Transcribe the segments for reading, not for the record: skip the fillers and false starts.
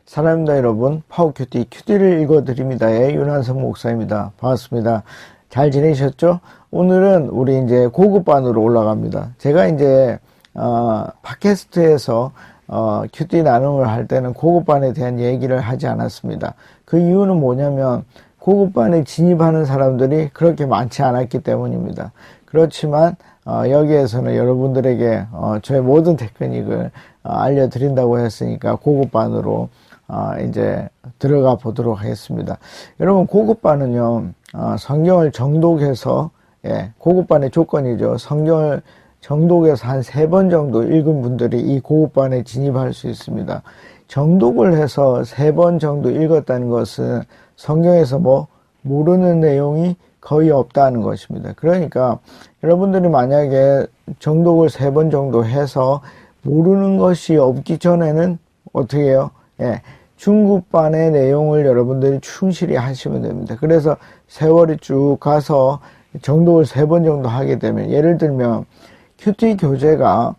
사랑합니다 여러분. 파워큐티 큐티를 읽어드립니다의 윤한선 목사입니다. 반갑습니다. 잘 지내셨죠? 오늘은 우리 이제 고급반으로 올라갑니다. 제가 이제 팟캐스트에서 큐티 나눔을 할 때는 고급반에 대한 얘기를 하지 않았습니다. 그 이유는 뭐냐면 고급반에 진입하는 사람들이 그렇게 많지 않았기 때문입니다. 그렇지만 여기에서는 여러분들에게 저의 모든 테크닉을 알려드린다고 했으니까 고급반으로 이제 들어가 보도록 하겠습니다. 여러분, 고급반은요, 성경을 정독해서, 고급반의 조건이죠. 성경을 정독해서 한 3번 정도 읽은 분들이 이 고급반에 진입할 수 있습니다. 정독을 해서 3번 정도 읽었다는 것은 성경에서 모르는 내용이 거의 없다는 것입니다. 그러니까 여러분들이 만약에 정독을 3번 정도 해서 모르는 것이 없기 전에는 어떻게 해요? 중급반의 내용을 여러분들이 충실히 하시면 됩니다. 그래서 세월이 쭉 가서 정독을 3번 정도 하게 되면, 예를 들면 큐티 교재가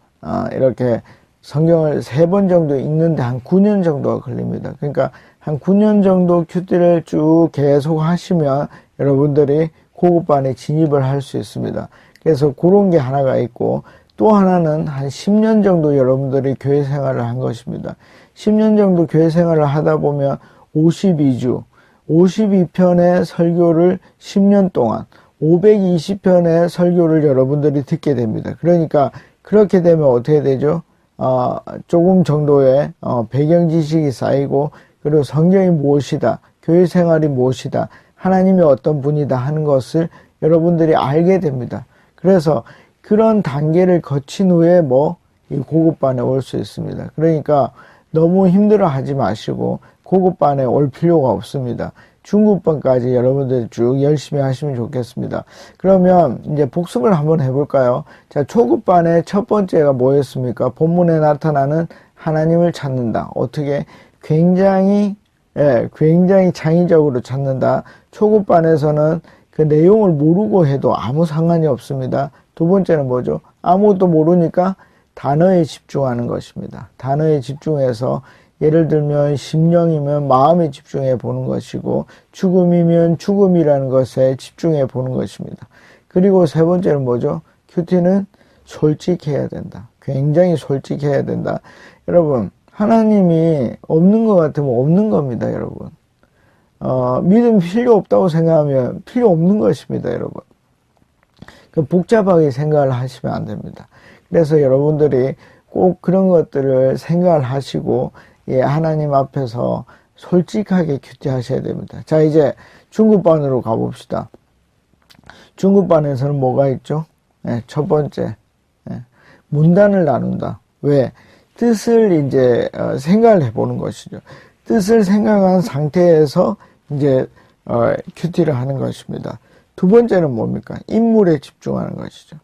이렇게 성경을 3번 정도 읽는데 한 9년 정도가 걸립니다. 그러니까 한 9년 정도 큐티를 쭉 계속 하시면 여러분들이 고급반에 진입을 할 수 있습니다. 그래서 그런 게 하나가 있고, 또 하나는 한 10년 정도 여러분들이 교회 생활을 한 것입니다. 10년 정도 교회 생활을 하다 보면 52주, 52편의 설교를 10년 동안 520편의 설교를 여러분들이 듣게 됩니다. 그러니까 그렇게 되면 어떻게 되죠? 조금 정도의 배경 지식이 쌓이고, 그리고 성경이 무엇이다, 교회 생활이 무엇이다, 하나님이 어떤 분이다 하는 것을 여러분들이 알게 됩니다. 그래서 그런 단계를 거친 후에 이 고급반에 올 수 있습니다. 그러니까 너무 힘들어 하지 마시고 고급반에 올 필요가 없습니다. 중급반까지 여러분들 쭉 열심히 하시면 좋겠습니다. 그러면 이제 복습을 한번 해볼까요? 자, 초급반의 첫 번째가 뭐였습니까? 본문에 나타나는 하나님을 찾는다. 어떻게? 굉장히 창의적으로 찾는다. 초급반에서는 그 내용을 모르고 해도 아무 상관이 없습니다. 두 번째는 뭐죠? 아무것도 모르니까 단어에 집중하는 것입니다. 단어에 집중해서, 예를 들면 심령이면 마음에 집중해 보는 것이고, 죽음이면 죽음이라는 것에 집중해 보는 것입니다. 그리고 세 번째는 뭐죠? 큐티는 솔직해야 된다. 굉장히 솔직해야 된다. 여러분, 하나님이 없는 것 같으면 없는 겁니다, 여러분. 믿음 필요 없다고 생각하면 필요 없는 것입니다, 여러분. 복잡하게 생각을 하시면 안 됩니다. 그래서 여러분들이 꼭 그런 것들을 생각을 하시고, 하나님 앞에서 솔직하게 큐티 하셔야 됩니다. 자, 이제 중급반으로 가봅시다. 중급반에서는 뭐가 있죠? 첫 번째, 문단을 나눈다. 왜? 뜻을 이제 생각을 해보는 것이죠. 뜻을 생각한 상태에서 이제 큐티를 하는 것입니다. 두 번째는 뭡니까? 인물에 집중하는 것이죠.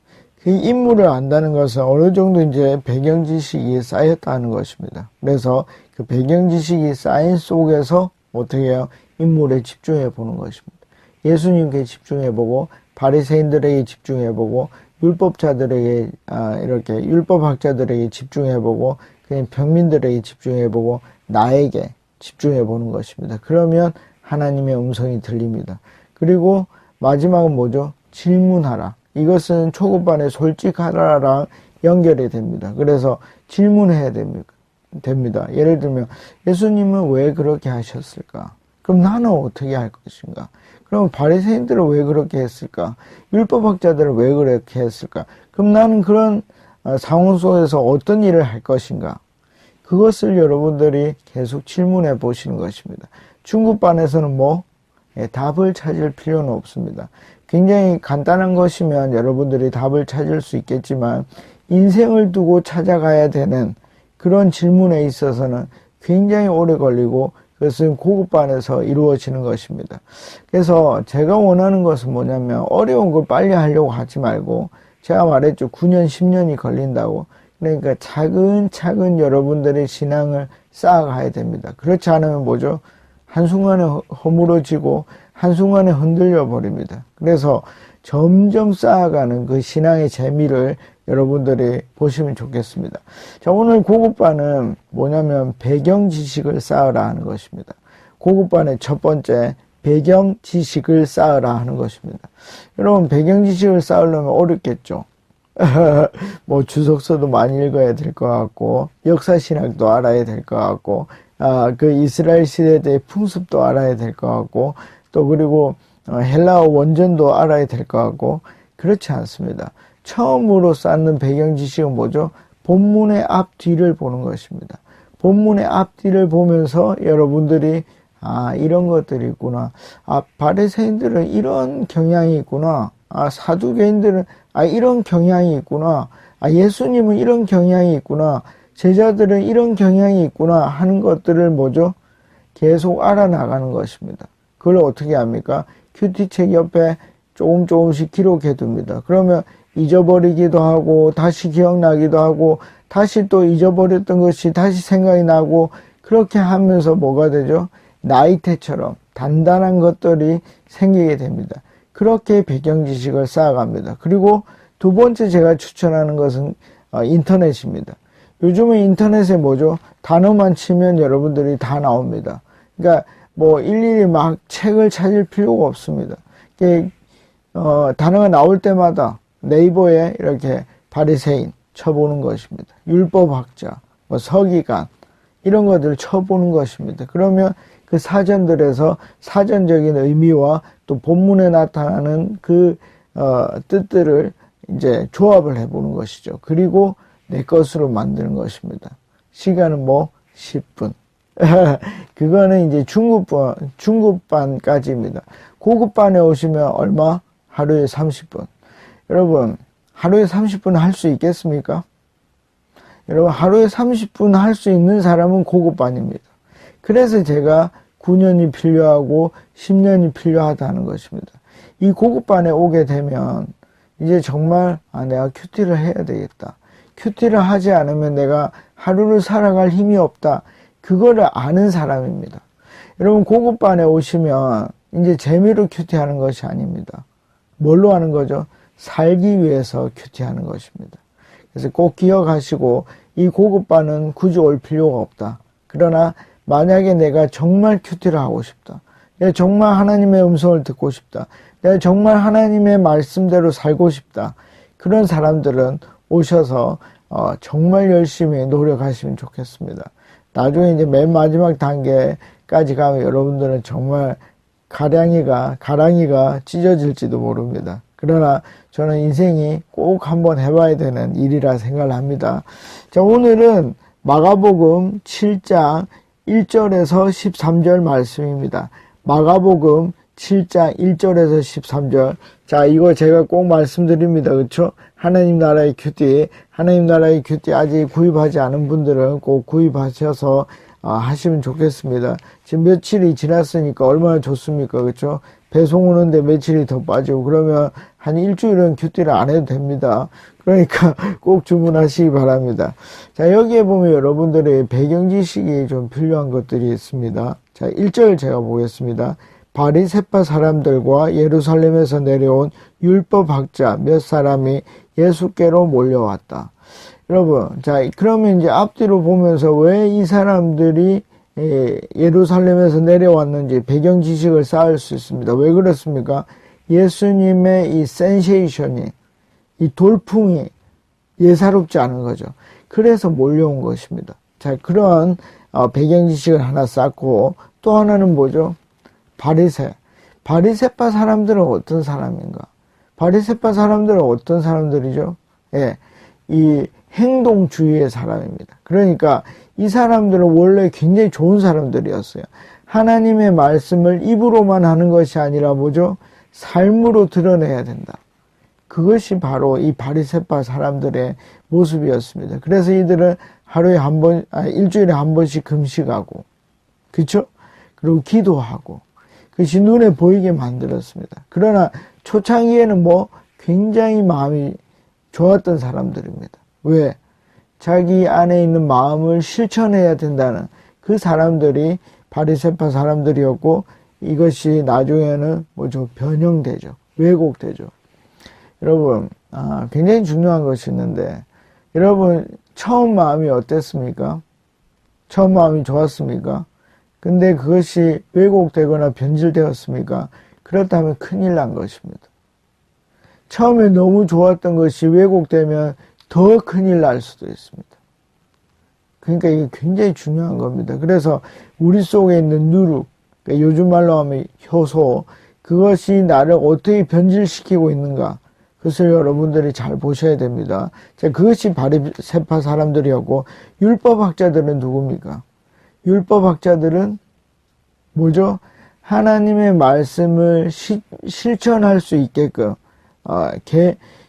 그 인물을 안다는 것은 어느 정도 이제 배경 지식이 쌓였다는 것입니다. 그래서 그 배경 지식이 쌓인 속에서 어떻게 해요? 인물에 집중해 보는 것입니다. 예수님께 집중해 보고, 바리새인들에게 집중해 보고, 율법자들에게 이렇게 율법학자들에게 집중해 보고, 그냥 평민들에게 집중해 보고, 나에게 집중해 보는 것입니다. 그러면 하나님의 음성이 들립니다. 그리고 마지막은 뭐죠? 질문하라. 이것은 초급반의 솔직하라랑 연결이 됩니다. 그래서 질문해야 됩니다. 예를 들면 예수님은 왜 그렇게 하셨을까? 그럼 나는 어떻게 할 것인가? 그럼 바리새인들은 왜 그렇게 했을까? 율법학자들은 왜 그렇게 했을까? 그럼 나는 그런 상황 속에서 어떤 일을 할 것인가? 그것을 여러분들이 계속 질문해 보시는 것입니다. 중급반에서는 답을 찾을 필요는 없습니다. 굉장히 간단한 것이면 여러분들이 답을 찾을 수 있겠지만, 인생을 두고 찾아가야 되는 그런 질문에 있어서는 굉장히 오래 걸리고, 그것은 고급반에서 이루어지는 것입니다. 그래서 제가 원하는 것은 뭐냐면, 어려운 걸 빨리 하려고 하지 말고, 제가 말했죠. 9년, 10년이 걸린다고. 그러니까 차근차근 여러분들의 신앙을 쌓아가야 됩니다. 그렇지 않으면 뭐죠? 한순간에 허물어지고 한순간에 흔들려 버립니다. 그래서 점점 쌓아가는 그 신앙의 재미를 여러분들이 보시면 좋겠습니다. 자, 오늘 고급반은 뭐냐면 배경 지식을 쌓으라 하는 것입니다. 고급반의 첫 번째, 배경 지식을 쌓으라 하는 것입니다. 여러분, 배경 지식을 쌓으려면 어렵겠죠. 뭐 주석서도 많이 읽어야 될 것 같고, 역사신학도 알아야 될 것 같고, 그 이스라엘 시대의 풍습도 알아야 될 것 같고, 또 그리고 헬라어 원전도 알아야 될 것 같고, 그렇지 않습니다. 처음으로 쌓는 배경 지식은 뭐죠? 본문의 앞뒤를 보는 것입니다. 본문의 앞뒤를 보면서 여러분들이 이런 것들이 있구나. 바리새인들은 이런 경향이 있구나. 사두개인들은 이런 경향이 있구나. 예수님은 이런 경향이 있구나. 제자들은 이런 경향이 있구나 하는 것들을 뭐죠? 계속 알아나가는 것입니다. 그걸 어떻게 합니까? 큐티책 옆에 조금씩 기록해 둡니다. 그러면 잊어버리기도 하고 다시 기억나기도 하고 다시 또 잊어버렸던 것이 다시 생각이 나고 그렇게 하면서 뭐가 되죠? 나이테처럼 단단한 것들이 생기게 됩니다. 그렇게 배경 지식을 쌓아갑니다. 그리고 두 번째 제가 추천하는 것은 인터넷입니다. 요즘은 인터넷에 뭐죠? 단어만 치면 여러분들이 다 나옵니다. 그러니까 뭐 일일이 막 책을 찾을 필요가 없습니다. 단어가 나올 때마다 네이버에 이렇게 바리새인 쳐보는 것입니다. 율법학자, 뭐 서기관 이런 것들을 쳐보는 것입니다. 그러면 그 사전들에서 사전적인 의미와 또 본문에 나타나는 그 뜻들을 이제 조합을 해보는 것이죠. 그리고 내 것으로 만드는 것입니다. 시간은 뭐 10분. 그거는 이제 중급반까지입니다. 고급반에 오시면 얼마? 하루에 30분. 여러분, 하루에 30분 할 수 있겠습니까? 여러분, 하루에 30분 할 수 있는 사람은 고급반입니다. 그래서 제가 9년이 필요하고 10년이 필요하다는 것입니다. 이 고급반에 오게 되면 이제 정말 내가 큐티를 해야 되겠다. 큐티를 하지 않으면 내가 하루를 살아갈 힘이 없다. 그거를 아는 사람입니다. 여러분, 고급반에 오시면 이제 재미로 큐티하는 것이 아닙니다. 뭘로 하는 거죠? 살기 위해서 큐티하는 것입니다. 그래서 꼭 기억하시고 이 고급반은 굳이 올 필요가 없다. 그러나 만약에 내가 정말 큐티를 하고 싶다. 내가 정말 하나님의 음성을 듣고 싶다. 내가 정말 하나님의 말씀대로 살고 싶다. 그런 사람들은 오셔서 정말 열심히 노력하시면 좋겠습니다. 나중에 이제 맨 마지막 단계까지 가면 여러분들은 정말 가랑이가 찢어질지도 모릅니다. 그러나 저는 인생이 꼭 한번 해봐야 되는 일이라 생각을 합니다. 자, 오늘은 마가복음 7장 1절에서 13절 말씀입니다. 마가복음 7장 1절에서 13절. 자, 이거 제가 꼭 말씀드립니다. 그렇죠? 하나님 나라의 큐티 아직 구입하지 않은 분들은 꼭 구입하셔서 하시면 좋겠습니다. 지금 며칠이 지났으니까 얼마나 좋습니까? 그렇죠? 배송 오는데 며칠이 더 빠지고 그러면 한 일주일은 큐티를 안 해도 됩니다. 그러니까 꼭 주문하시기 바랍니다. 자, 여기에 보면 여러분들의 배경 지식이 좀 필요한 것들이 있습니다. 자, 1절 제가 보겠습니다. 바리새파 사람들과 예루살렘에서 내려온 율법학자 몇 사람이 예수께로 몰려왔다. 여러분, 자, 그러면 이제 앞뒤로 보면서 왜 이 사람들이 예루살렘에서 내려왔는지 배경 지식을 쌓을 수 있습니다. 왜 그렇습니까? 예수님의 이 센세이션이, 이 돌풍이 예사롭지 않은 거죠. 그래서 몰려온 것입니다. 자, 그런 배경 지식을 하나 쌓고 또 하나는 뭐죠? 바리새파 사람들은 어떤 사람인가? 바리새파 사람들은 어떤 사람들이죠? 예, 이 행동주의의 사람입니다. 그러니까 이 사람들은 원래 굉장히 좋은 사람들이었어요. 하나님의 말씀을 입으로만 하는 것이 아니라 뭐죠? 삶으로 드러내야 된다. 그것이 바로 이 바리새파 사람들의 모습이었습니다. 그래서 이들은 하루에 한 번, 일주일에 한 번씩 금식하고, 그렇죠? 그리고 기도하고, 그것이 눈에 보이게 만들었습니다. 그러나 초창기에는 굉장히 마음이 좋았던 사람들입니다. 왜? 자기 안에 있는 마음을 실천해야 된다는 그 사람들이 바리새파 사람들이었고, 이것이 나중에는 변형되죠. 왜곡되죠. 여러분, 굉장히 중요한 것이 있는데, 여러분, 처음 마음이 어땠습니까? 처음 마음이 좋았습니까? 근데 그것이 왜곡되거나 변질되었습니까? 그렇다면 큰일 난 것입니다. 처음에 너무 좋았던 것이 왜곡되면 더 큰일 날 수도 있습니다. 그러니까 이게 굉장히 중요한 겁니다. 그래서 우리 속에 있는 누룩, 그러니까 요즘 말로 하면 효소, 그것이 나를 어떻게 변질시키고 있는가, 그것을 여러분들이 잘 보셔야 됩니다. 자, 그것이 바리새파 사람들이었고, 율법학자들은 누굽니까? 율법학자들은 뭐죠? 하나님의 말씀을 실천할 수 있게끔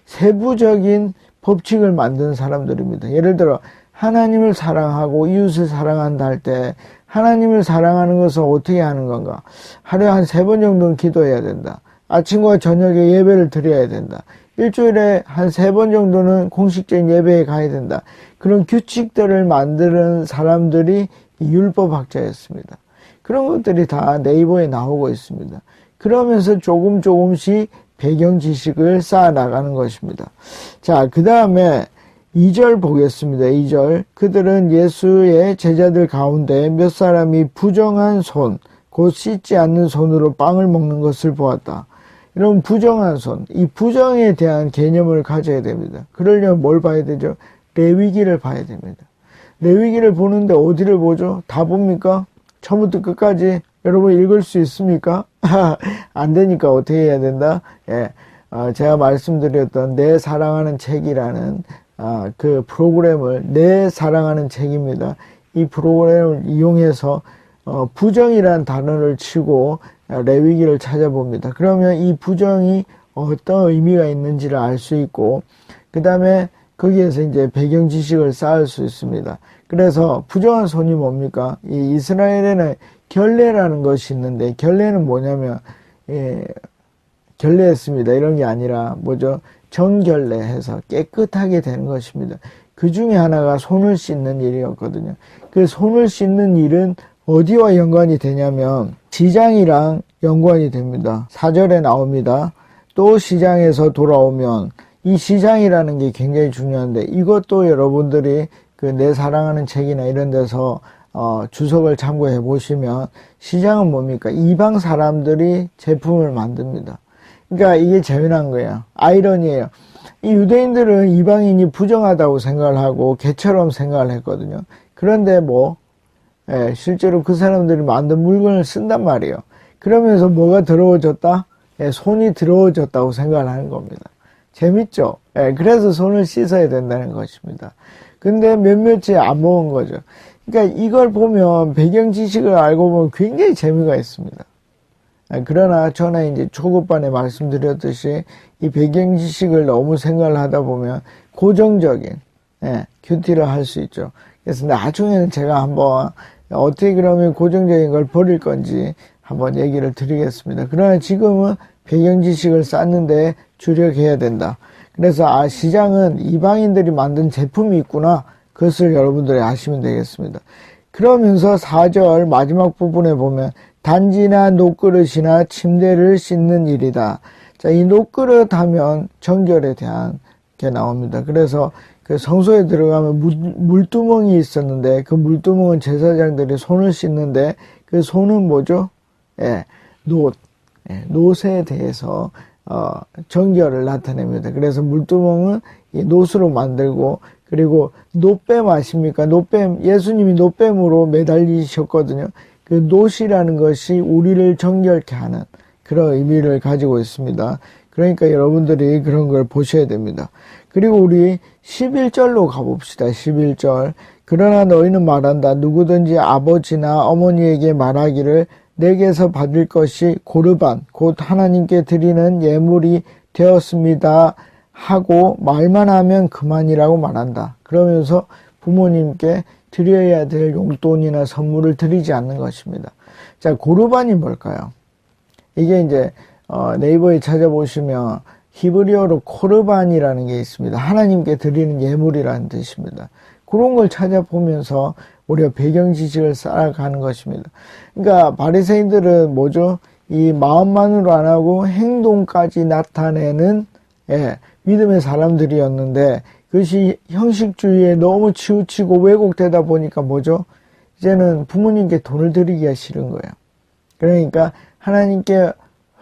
세부적인 법칙을 만든 사람들입니다. 예를 들어 하나님을 사랑하고 이웃을 사랑한다 할 때, 하나님을 사랑하는 것은 어떻게 하는 건가? 하루에 한 3번 정도는 기도해야 된다. 아침과 저녁에 예배를 드려야 된다. 일주일에 한 3번 정도는 공식적인 예배에 가야 된다. 그런 규칙들을 만드는 사람들이 율법학자였습니다. 그런 것들이 다 네이버에 나오고 있습니다. 그러면서 조금씩 배경 지식을 쌓아 나가는 것입니다. 자, 그 다음에 2절 보겠습니다. 2절. 그들은 예수의 제자들 가운데 몇 사람이 부정한 손, 곧 씻지 않는 손으로 빵을 먹는 것을 보았다. 이런 부정한 손, 이 부정에 대한 개념을 가져야 됩니다. 그러려면 뭘 봐야 되죠? 레위기를 봐야 됩니다. 레위기를 보는데 어디를 보죠? 다 봅니까? 처음부터 끝까지 여러분 읽을 수 있습니까? 안 되니까 어떻게 해야 된다? 예, 제가 말씀드렸던 내 사랑하는 책이라는 그 프로그램을, 내 사랑하는 책입니다. 이 프로그램을 이용해서 부정이란 단어를 치고 레위기를 찾아봅니다. 그러면 이 부정이 어떤 의미가 있는지를 알 수 있고, 그 다음에 거기에서 이제 배경 지식을 쌓을 수 있습니다. 그래서 부정한 손이 뭡니까? 이 이스라엘에는 결례라는 것이 있는데, 결례는 뭐냐면 결례했습니다 이런 게 아니라 뭐죠? 정결례해서 깨끗하게 되는 것입니다. 그 중에 하나가 손을 씻는 일이었거든요. 그 손을 씻는 일은 어디와 연관이 되냐면 시장이랑 연관이 됩니다. 4절에 나옵니다. 또 시장에서 돌아오면, 이 시장이라는 게 굉장히 중요한데, 이것도 여러분들이 그 내 사랑하는 책이나 이런 데서 주석을 참고해 보시면, 시장은 뭡니까? 이방 사람들이 제품을 만듭니다. 그러니까 이게 재미난 거예요. 아이러니예요. 이 유대인들은 이방인이 부정하다고 생각을 하고 개처럼 생각을 했거든요. 그런데 실제로 그 사람들이 만든 물건을 쓴단 말이에요. 그러면서 뭐가 더러워졌다? 손이 더러워졌다고 생각을 하는 겁니다. 재밌죠? 그래서 손을 씻어야 된다는 것입니다. 근데 몇몇이 안 먹은 거죠. 그러니까 이걸 보면, 배경 지식을 알고 보면 굉장히 재미가 있습니다. 그러나 저는 이제 초급반에 말씀드렸듯이 이 배경 지식을 너무 생각을 하다 보면 고정적인 큐티를 할 수 있죠. 그래서 나중에는 제가 한번 어떻게 그러면 고정적인 걸 버릴 건지 한번 얘기를 드리겠습니다. 그러나 지금은 배경 지식을 쌓는데 주력해야 된다. 그래서 시장은 이방인들이 만든 제품이 있구나, 그것을 여러분들이 아시면 되겠습니다. 그러면서 4절 마지막 부분에 보면 단지나 녹그릇이나 침대를 씻는 일이다. 자, 이 녹그릇 하면 정결에 대한 게 나옵니다. 그래서 그 성소에 들어가면 물두멍이 있었는데, 그 물두멍은 제사장들이 손을 씻는데, 그 손은 뭐죠? 놋에 대해서 정결을 나타냅니다. 그래서 물두멍은 이 놋으로 만들고, 그리고 놋뱀 아십니까? 놋뱀, 예수님이 놋뱀으로 매달리셨거든요. 그 놋이라는 것이 우리를 정결케 하는 그런 의미를 가지고 있습니다. 그러니까 여러분들이 그런 걸 보셔야 됩니다. 그리고 우리 11절로 가봅시다. 11절. 그러나 너희는 말한다. 누구든지 아버지나 어머니에게 말하기를 내게서 받을 것이 고르반, 곧 하나님께 드리는 예물이 되었습니다 하고 말만 하면 그만이라고 말한다. 그러면서 부모님께 드려야 될 용돈이나 선물을 드리지 않는 것입니다. 자, 고르반이 뭘까요? 이게 이제 네이버에 찾아보시면 히브리어로 코르반이라는 게 있습니다. 하나님께 드리는 예물이라는 뜻입니다. 그런 걸 찾아보면서 우리가 배경 지식을 쌓아가는 것입니다. 그러니까 바리새인들은 뭐죠? 이 마음만으로 안 하고 행동까지 나타내는 믿음의 사람들이었는데 그것이 형식주의에 너무 치우치고 왜곡되다 보니까 뭐죠? 이제는 부모님께 돈을 드리기가 싫은 거예요. 그러니까 하나님께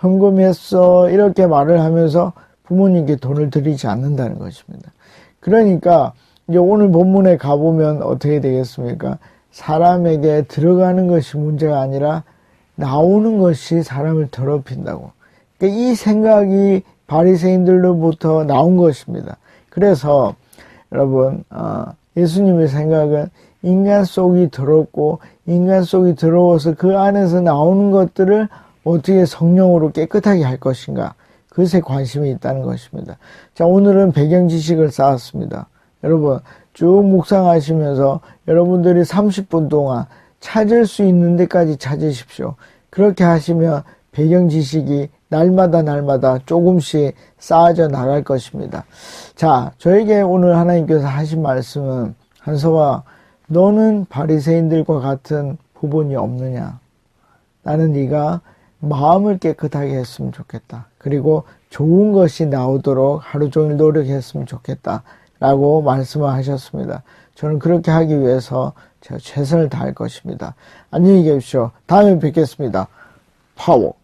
헌금했어 이렇게 말을 하면서 부모님께 돈을 드리지 않는다는 것입니다. 그러니까 이제 오늘 본문에 가보면 어떻게 되겠습니까? 사람에게 들어가는 것이 문제가 아니라 나오는 것이 사람을 더럽힌다고. 그러니까 이 생각이 바리새인들로부터 나온 것입니다. 그래서 여러분 예수님의 생각은 인간 속이 더럽고 인간 속이 더러워서 그 안에서 나오는 것들을 어떻게 성령으로 깨끗하게 할 것인가, 그것에 관심이 있다는 것입니다. 자, 오늘은 배경 지식을 쌓았습니다. 여러분 쭉 묵상하시면서 여러분들이 30분 동안 찾을 수 있는 데까지 찾으십시오. 그렇게 하시면 배경 지식이 날마다 조금씩 쌓아져 나갈 것입니다. 자, 저에게 오늘 하나님께서 하신 말씀은, 한서와 너는 바리새인들과 같은 부분이 없느냐? 나는 네가 마음을 깨끗하게 했으면 좋겠다. 그리고 좋은 것이 나오도록 하루 종일 노력했으면 좋겠다 라고 말씀을 하셨습니다. 저는 그렇게 하기 위해서 제가 최선을 다할 것입니다. 안녕히 계십시오. 다음에 뵙겠습니다. 파워.